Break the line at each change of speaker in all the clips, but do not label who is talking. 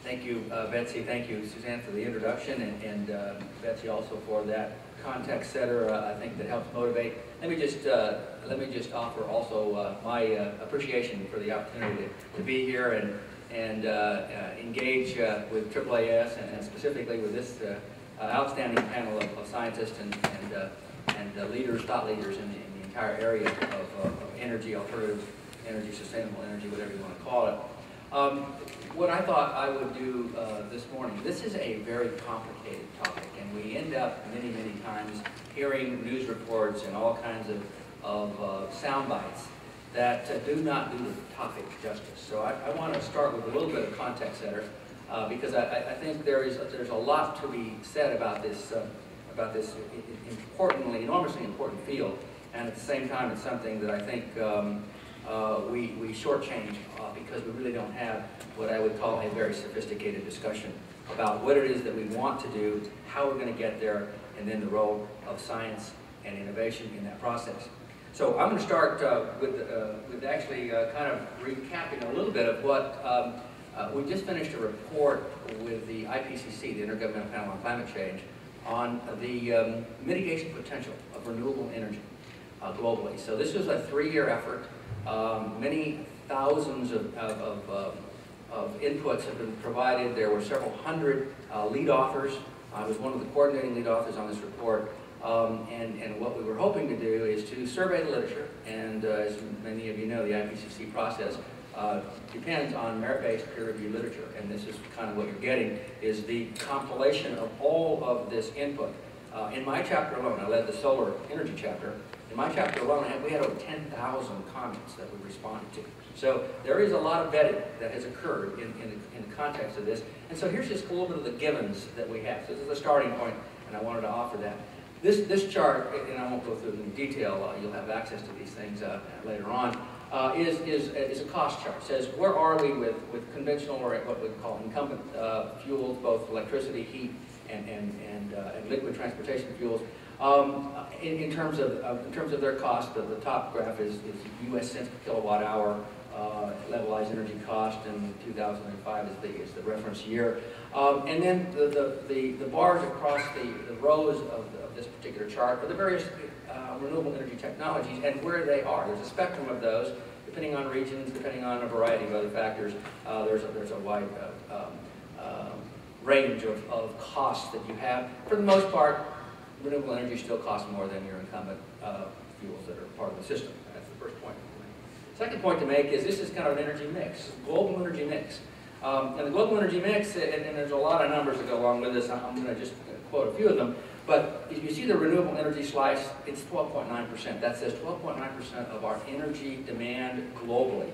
Thank you, Betsy. Thank you, Suzanne, for the introduction, and Betsy also for that context setter. I think that helps motivate. Let me just offer also my appreciation for the opportunity to be here and engage with AAAS and specifically with this outstanding panel of scientists and leaders, thought leaders in the entire area of energy, alternative energy, sustainable energy, whatever you want to call it. What I thought I would do this morning, this is a very complicated topic, and we end up many, many times hearing news reports and all kinds of sound bites that do not do the topic justice. So I want to start with a little bit of context setter because I think there's a lot to be said about this enormously important field, and at the same time it's something that I think we shortchange because we really don't have what I would call a very sophisticated discussion about what it is that we want to do, how we're going to get there, and then the role of science and innovation in that process. So I'm going to start with actually kind of recapping a little bit of what we just finished a report with the IPCC, the Intergovernmental Panel on Climate Change, on the mitigation potential of renewable energy globally. So this was a 3-year effort. Many thousands of inputs have been provided. There were several hundred lead authors. I was one of the coordinating lead authors on this report. And what we were hoping to do is to survey the literature. And as many of you know, the IPCC process depends on merit-based peer-reviewed literature. And this is kind of what you're getting, is the compilation of all of this input. In my chapter alone, I led the solar energy chapter. In my chapter alone, we had over 10,000 comments that we responded to. So there is a lot of vetting that has occurred in the context of this. And so here's just a little bit of the givens that we have. So this is the starting point, and I wanted to offer that. This chart, and I won't go through it in detail, you'll have access to these things later on, is a cost chart. It says where are we with conventional, or what we call incumbent fuels, both electricity, heat, and liquid transportation fuels. In terms of their cost, the top graph is U.S. cents per kilowatt hour, levelized energy cost, and 2005 is the reference year. And then the bars across the rows of this particular chart are the various renewable energy technologies and where they are. There's a spectrum of those, depending on regions, depending on a variety of other factors. There's a wide range of costs that you have. For the most part, renewable energy still costs more than your incumbent fuels that are part of the system. That's the first point. Second point to make is this is kind of an energy mix, global energy mix. And the global energy mix, and there's a lot of numbers that go along with this. I'm going to just quote a few of them. But if you see the renewable energy slice, it's 12.9%. That says 12.9% of our energy demand globally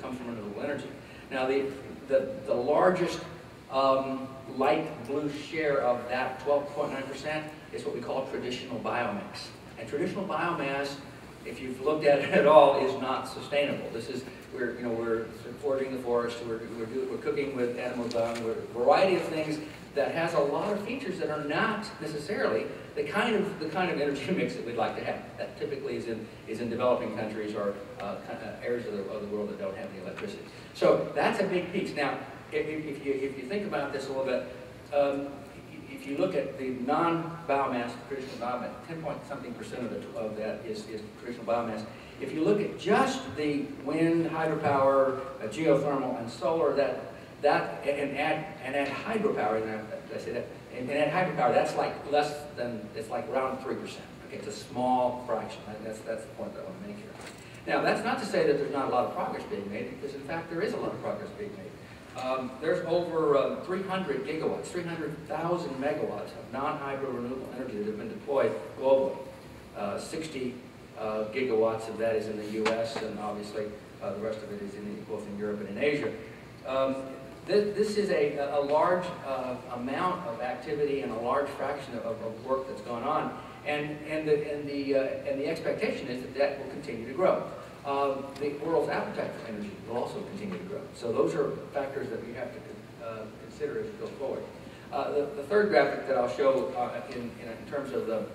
comes from renewable energy. Now, the largest light blue share of that 12.9% is what we call traditional biomass. And traditional biomass, if you've looked at it at all, is not sustainable. This is we're foraging the forest, we're cooking with animal dung, we're a variety of things that has a lot of features that are not necessarily the kind of energy mix that we'd like to have. That typically is in developing countries or areas of the world that don't have any electricity. So that's a big piece. Now, if you think about this a little bit, if you look at the non-biomass, traditional biomass, 10-point-something% of that is traditional biomass. If you look at just the wind, hydropower, geothermal, and solar, and add hydropower, did I say that? And add hydropower, that's like it's like around 3%. Okay, it's a small fraction. That's the point that I want to make here. Now, that's not to say that there's not a lot of progress being made, because in fact there is a lot of progress being made. There's over 300 gigawatts, 300,000 megawatts of non-hydro renewable energy that have been deployed globally. 60 gigawatts of that is in the U.S., and obviously the rest of it is both in Europe and in Asia. This is a large amount of activity and a large fraction of work that's gone on, and the expectation is that will continue to grow. The world's appetite for energy will also continue to grow. So those are factors that we have to consider as we go forward. The third graphic that I'll show in terms of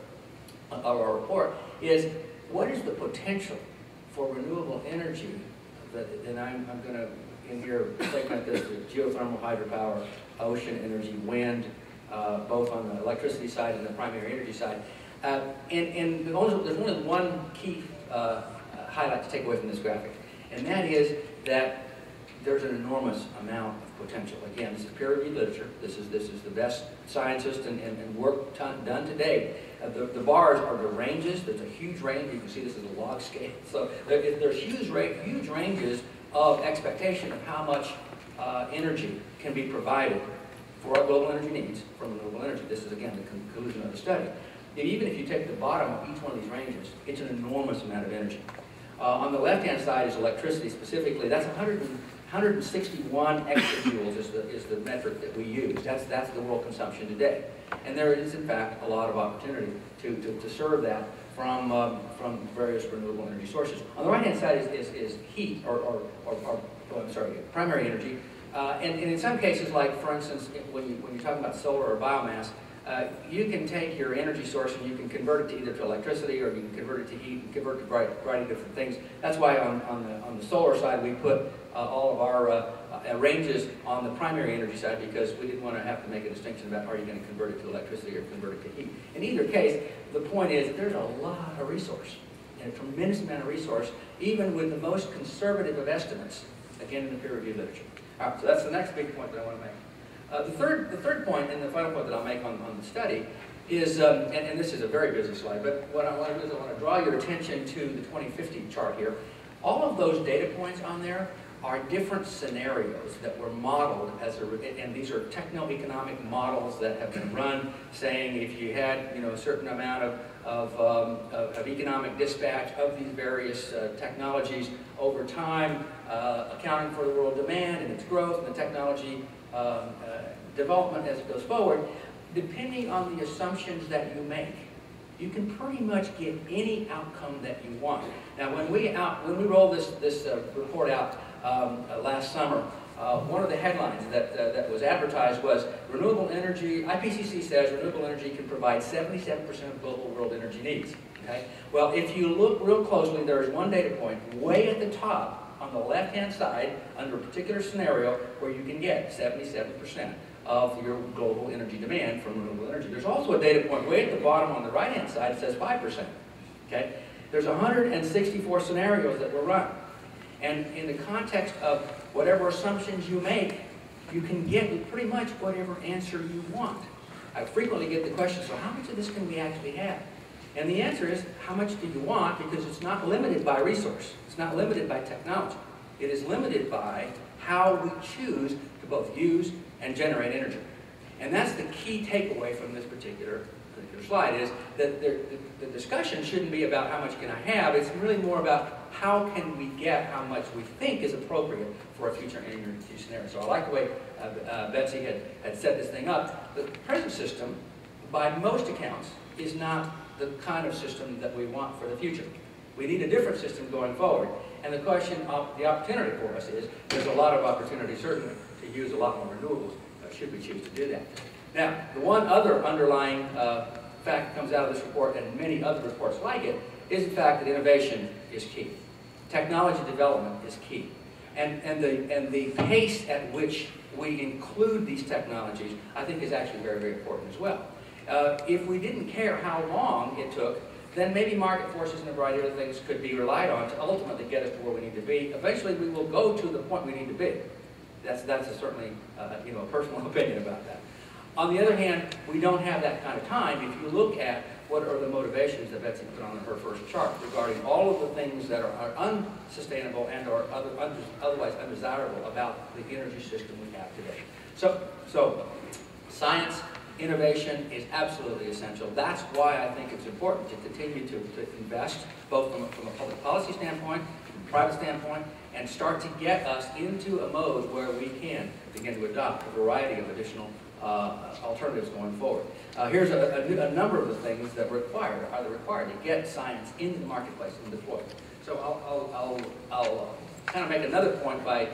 our report is what is the potential for renewable energy that I'm going to in here segment this geothermal, hydropower, ocean energy, wind, both on the electricity side and the primary energy side. And there's only one key highlight to take away from this graphic, and that is that there's an enormous amount of potential. Again, this is peer-reviewed literature. This is the best scientists and work done to date. The bars are the ranges. There's a huge range. You can see this is a log scale. So there's huge ranges of expectation of how much energy can be provided for our global energy needs from renewable energy. This is, again, the conclusion of the study. And even if you take the bottom of each one of these ranges, it's an enormous amount of energy. On the left-hand side is electricity specifically. That's 161 exajoules is the metric that we use. That's the world consumption today. And there is, in fact, a lot of opportunity to serve that from various renewable energy sources. On the right-hand side is heat, primary energy. And in some cases, like, for instance, when you're talking about solar or biomass, you can take your energy source and you can convert it to either to electricity, or you can convert it to heat, and convert it to a variety of different things. That's why on the solar side we put all of our ranges on the primary energy side, because we didn't want to have to make a distinction about are you going to convert it to electricity or convert it to heat. In either case, the point is that there's a lot of resource, and a tremendous amount of resource, even with the most conservative of estimates, again in the peer-reviewed literature. All right, so that's the next big point that I want to make. The third point, and the final point that I'll make on the study, is, and this is a very busy slide, but what I want to do is I want to draw your attention to the 2050 chart here. All of those data points on there are different scenarios that were modeled and these are techno-economic models that have been run, saying if you had a certain amount of economic dispatch of these various technologies over time, accounting for the world demand and its growth and the technology development as it goes forward, depending on the assumptions that you make, you can pretty much get any outcome that you want. Now, when we rolled this report out last summer, one of the headlines that was advertised was renewable energy. IPCC says renewable energy can provide 77% of global world energy needs. Okay. Well, if you look real closely, there is one data point way at the top on the left-hand side under a particular scenario where you can get 77% of your global energy demand from renewable energy. There's also a data point way at the bottom on the right-hand side that says 5%. Okay? There's 164 scenarios that were run. And in the context of whatever assumptions you make, you can get pretty much whatever answer you want. I frequently get the question, so how much of this can we actually have? And the answer is, how much do you want? Because it's not limited by resource. It's not limited by technology. It is limited by how we choose to both use and generate energy. And that's the key takeaway from this particular slide, is that the discussion shouldn't be about how much can I have. It's really more about how can we get how much we think is appropriate for a future energy scenario. So I like the way Betsy had set this thing up. The present system, by most accounts, is not the kind of system that we want for the future. We need a different system going forward. And the question of the opportunity for us is, there's a lot of opportunity certainly to use a lot more renewables, should we choose to do that. Now, the one other underlying fact that comes out of this report, and many other reports like it, is the fact that innovation is key. Technology development is key. And the pace at which we include these technologies, I think, is actually very, very important as well. If we didn't care how long it took, then maybe market forces and a variety of other things could be relied on to ultimately get us to where we need to be. Eventually, we will go to the point we need to be. That's certainly a personal opinion about that. On the other hand, we don't have that kind of time. If you look at what are the motivations that Betsy put on her first chart regarding all of the things that are unsustainable and or otherwise undesirable about the energy system we have today. So science, innovation is absolutely essential. That's why I think it's important to continue to invest, both from a public policy standpoint, from a private standpoint, and start to get us into a mode where we can begin to adopt a variety of additional alternatives going forward. Here's a number of the things that are required to get science into the marketplace and deployed. So I'll kind of make another point by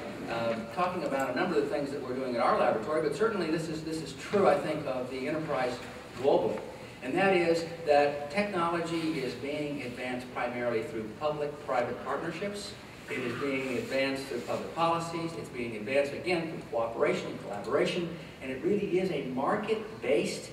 talking about a number of the things that we're doing in our laboratory, but certainly this is true, I think, of the enterprise globally. And that is that technology is being advanced primarily through public-private partnerships It is being advanced through public policies. It's being advanced, again, through cooperation and collaboration. And it really is a market-based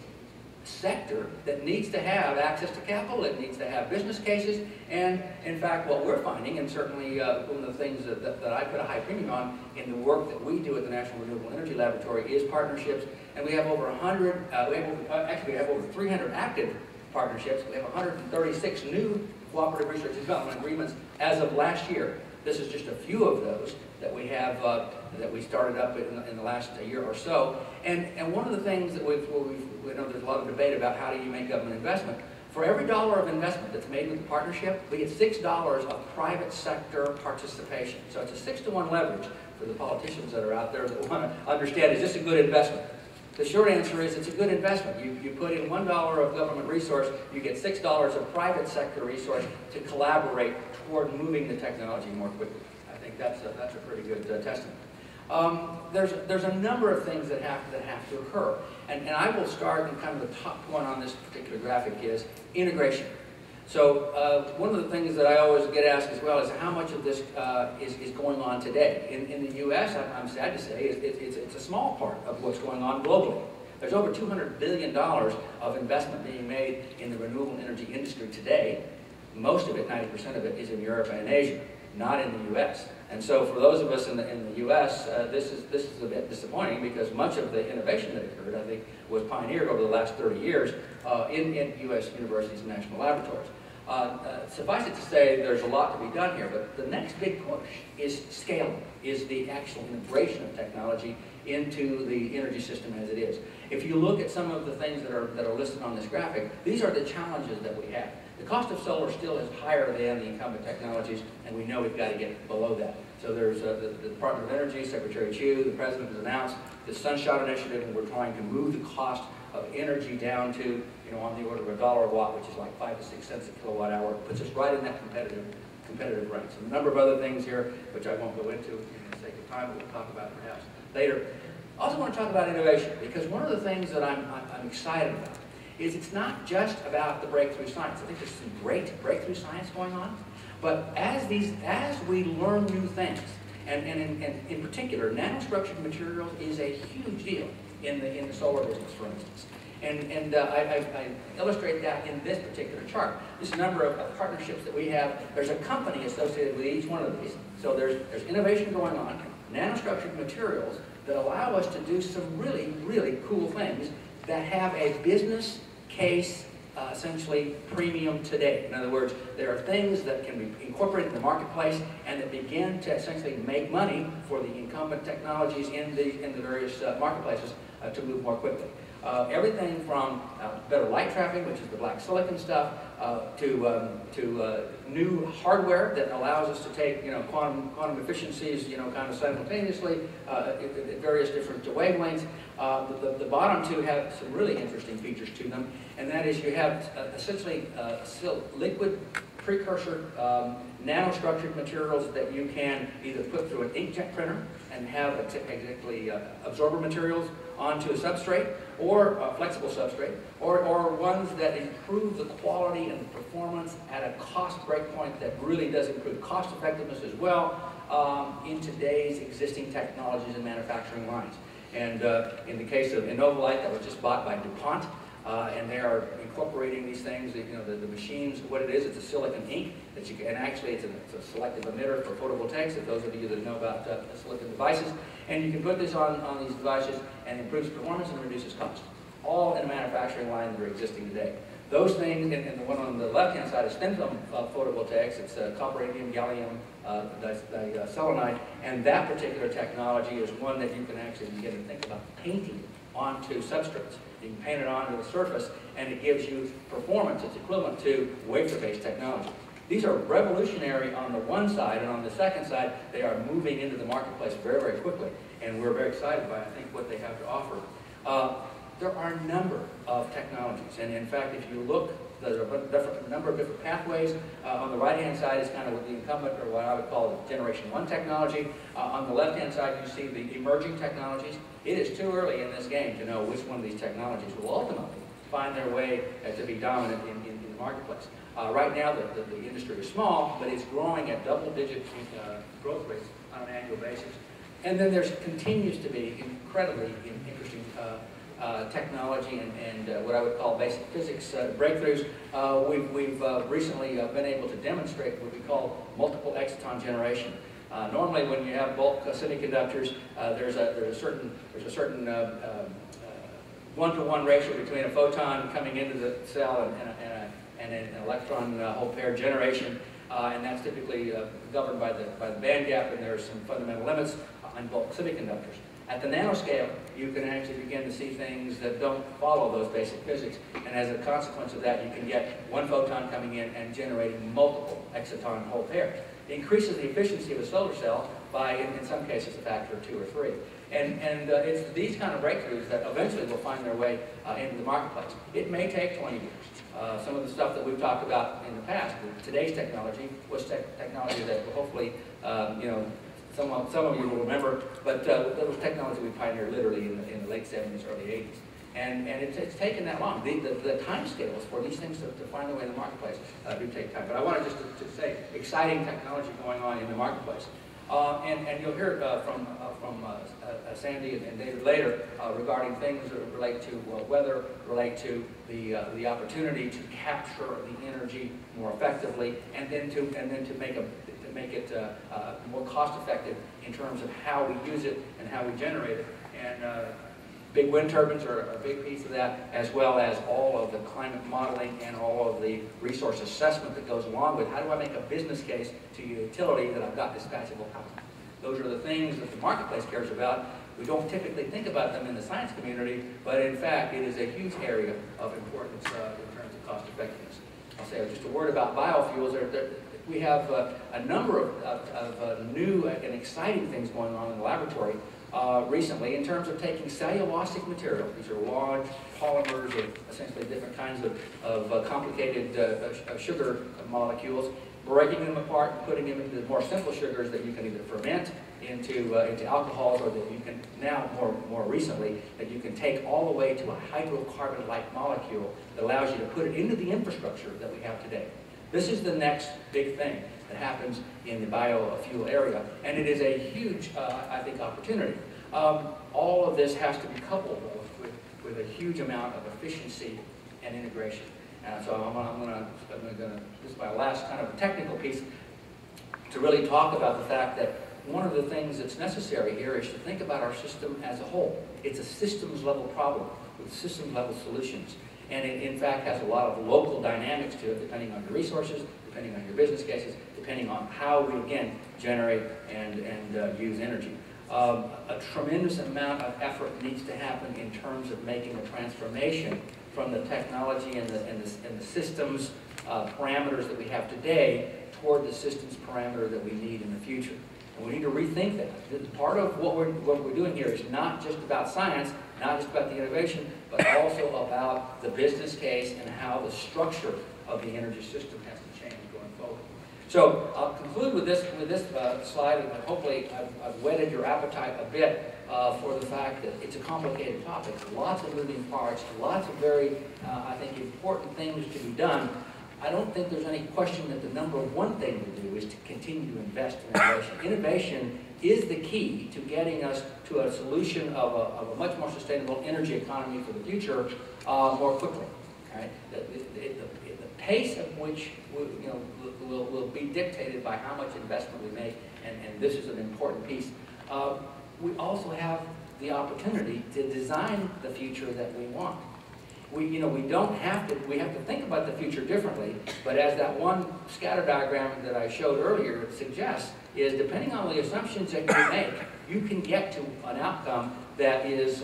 sector that needs to have access to capital. It needs to have business cases. And, in fact, what we're finding, and certainly one of the things that I put a high premium on in the work that we do at the National Renewable Energy Laboratory, is partnerships. And we have over 100, we have over 300 active partnerships. We have 136 new cooperative research and development agreements as of last year. This is just a few of those that we have, that we started up in the last year or so. And one of the things that we know there's a lot of debate about how do you make government investment. For every dollar of investment that's made with the partnership, we get $6 of private sector participation. So it's a 6-to-1 leverage for the politicians that are out there that want to understand, is this a good investment? The short answer is it's a good investment. You put in $1 of government resource, you get $6 of private sector resource to collaborate toward moving the technology more quickly. I think that's a pretty good testament. There's a number of things that have to occur. And I will start, in kind of the top one on this particular graphic is integration. So one of the things that I always get asked as well is how much of this is going on today. In the U.S., I'm sad to say, it's a small part of what's going on globally. There's over $200 billion of investment being made in the renewable energy industry today. Most of it, 90% of it, is in Europe and Asia, not in the U.S. And so for those of us in the U.S., this is a bit disappointing, because much of the innovation that occurred, I think, was pioneered over the last 30 years in U.S. universities and national laboratories. Suffice it to say, there's a lot to be done here, but the next big push is scaling, is the actual integration of technology into the energy system as it is. If you look at some of the things that are listed on this graphic, these are the challenges that we have. The cost of solar still is higher than the incumbent technologies, and we know we've got to get below that. So there's the Department of Energy, Secretary Chu, the President has announced the Sunshot Initiative, and we're trying to move the cost of energy down to, on the order of $1 a watt, which is like 5 to 6 cents a kilowatt hour. It puts us right in that competitive range. And a number of other things here, which I won't go into in the sake of time, but we'll talk about perhaps later. I also want to talk about innovation, because one of the things that I'm excited about is it's not just about the breakthrough science. I think there's some great breakthrough science going on, but as we learn new things, and in particular, nanostructured materials is a huge deal in the solar business, for instance. And I illustrate that in this particular chart. This is a number of partnerships that we have. There's a company associated with each one of these. So there's innovation going on, nanostructured materials that allow us to do some really, really cool things that have a business case, essentially premium today. In other words, there are things that can be incorporated in the marketplace and that begin to essentially make money for the incumbent technologies in the various marketplaces to move more quickly. Everything from better light trapping, which is the black silicon stuff, to new hardware that allows us to take quantum efficiencies kind of simultaneously at various different wavelengths. The bottom two have some really interesting features to them, and that is you have essentially liquid precursor nanostructured materials that you can either put through an inkjet printer and have exactly absorber materials onto a substrate, or a flexible substrate, or ones that improve the quality and the performance at a cost breakpoint that really does improve cost effectiveness as well in today's existing technologies and manufacturing lines. And in the case of Innovolite, that was just bought by DuPont, and they are incorporating these things. The machines, what it is, it's a silicon ink that you can, and actually it's a selective emitter for photovoltaics, if those of you that know about silicon devices. And you can put this on these devices, and it improves performance and reduces cost, all in a manufacturing line that are existing today. Those things, and the one on the left-hand side is thin film photovoltaics. It's copper, indium, gallium, selenide, and that particular technology is one that you can actually begin to think about painting onto substrates. You can paint it onto the surface, and it gives you performance. It's equivalent to wafer-based technology. These are revolutionary on the one side, and on the second side, they are moving into the marketplace very, very quickly. And we're very excited by, I think, what they have to offer. There are a number of technologies, and in fact, if you look, there's a number of different pathways. On the right-hand side is kind of what the incumbent, or what I would call Generation 1 technology. On the left-hand side, you see the emerging technologies. It is too early in this game to know which one of these technologies will ultimately find their way to be dominant in the marketplace. Right now, the industry is small, but it's growing at double-digit growth rates on an annual basis. And then there continues to be incredibly interesting technology and what I would call basic physics breakthroughs. We've recently been able to demonstrate what we call multiple exciton generation. Normally, when you have bulk semiconductors, there's a certain one-to-one ratio between a photon coming into the cell and an electron hole pair generation, and that's typically governed by the band gap, and there are some fundamental limits on bulk semiconductors. At the nanoscale, you can actually begin to see things that don't follow those basic physics, and as a consequence of that, you can get one photon coming in and generating multiple exciton hole pairs. It increases the efficiency of a solar cell by, in some cases, a factor of 2 or 3. And it's these kind of breakthroughs that eventually will find their way into the marketplace. It may take 20 years. Some of the stuff that we've talked about in the past, today's technology, was technology that will hopefully, some of you will remember, but that was technology we pioneered literally in the late 70s, early 80s. And it's taken that long. The time scales for these things to find their way in the marketplace do take time. But I wanted just to say, exciting technology going on in the marketplace. And you'll hear from Sandy and David later regarding things that relate to weather, relate to the opportunity to capture the energy more effectively, and then to make it more cost effective in terms of how we use it and how we generate it. And big wind turbines are a big piece of that, as well as all of the climate modeling and all of the resource assessment that goes along with how do I make a business case to utility that I've got dispatchable power. Those are the things that the marketplace cares about. We don't typically think about them in the science community, but in fact, it is a huge area of importance in terms of cost effectiveness. I'll say just a word about biofuels. We have a number of new and exciting things going on in the laboratory recently in terms of taking cellulosic material. These are large polymers of essentially different kinds of complicated sugar molecules, breaking them apart and putting them into more simple sugars that you can either ferment into alcohols, or that you can now, more recently, that you can take all the way to a hydrocarbon-like molecule that allows you to put it into the infrastructure that we have today. This is the next big thing that happens in the biofuel area, and it is a huge, I think, opportunity. All of this has to be coupled, though, with a huge amount of efficiency and integration. So this is my last kind of technical piece to really talk about the fact that one of the things that's necessary here is to think about our system as a whole. It's a systems level problem with systems level solutions. And it, in fact, has a lot of local dynamics to it, depending on your resources, depending on your business cases, depending on how we, again, generate and use energy. A tremendous amount of effort needs to happen in terms of making a transformation from the technology and the systems parameters that we have today toward the systems parameter that we need in the future. And we need to rethink that. Part of what we're doing here is not just about science, not just about the innovation, but also about the business case and how the structure of the energy system has to change going forward. So I'll conclude with this slide, and hopefully I've whetted your appetite a bit for the fact that it's a complicated topic. Lots of moving parts, lots of very, I think, important things to be done. I don't think there's any question that the number one thing to do is to continue to invest in innovation. Innovation is the key to getting us to a solution of a much more sustainable energy economy for the future more quickly. Right? The pace of which will be dictated by how much investment we make, and this is an important piece. We also have the opportunity to design the future that we want. We have to think about the future differently, but as that one scatter diagram that I showed earlier suggests, is depending on the assumptions that you make, you can get to an outcome that is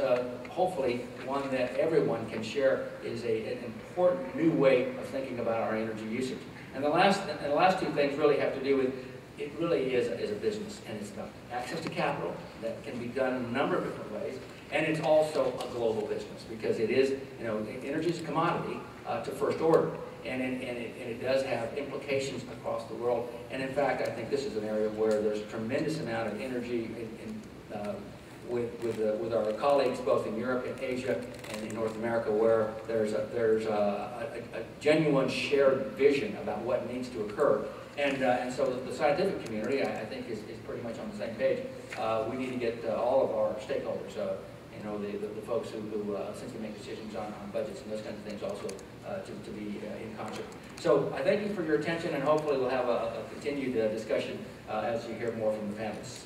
hopefully one that everyone can share is an important new way of thinking about our energy usage. And the last two things really have to do with, it really is a business, and it's about access to capital that can be done in a number of different ways. And it's also a global business because it is, energy is a commodity to first order, and it does have implications across the world. And in fact, I think this is an area where there's a tremendous amount of energy with our colleagues both in Europe and Asia and in North America, where there's a genuine shared vision about what needs to occur. And so the scientific community, I think, is pretty much on the same page. We need to get all of our stakeholders, you know, the folks who essentially make decisions on budgets and those kinds of things also to be in concert. So I thank you for your attention, and hopefully we'll have a continued discussion as you hear more from the panelists.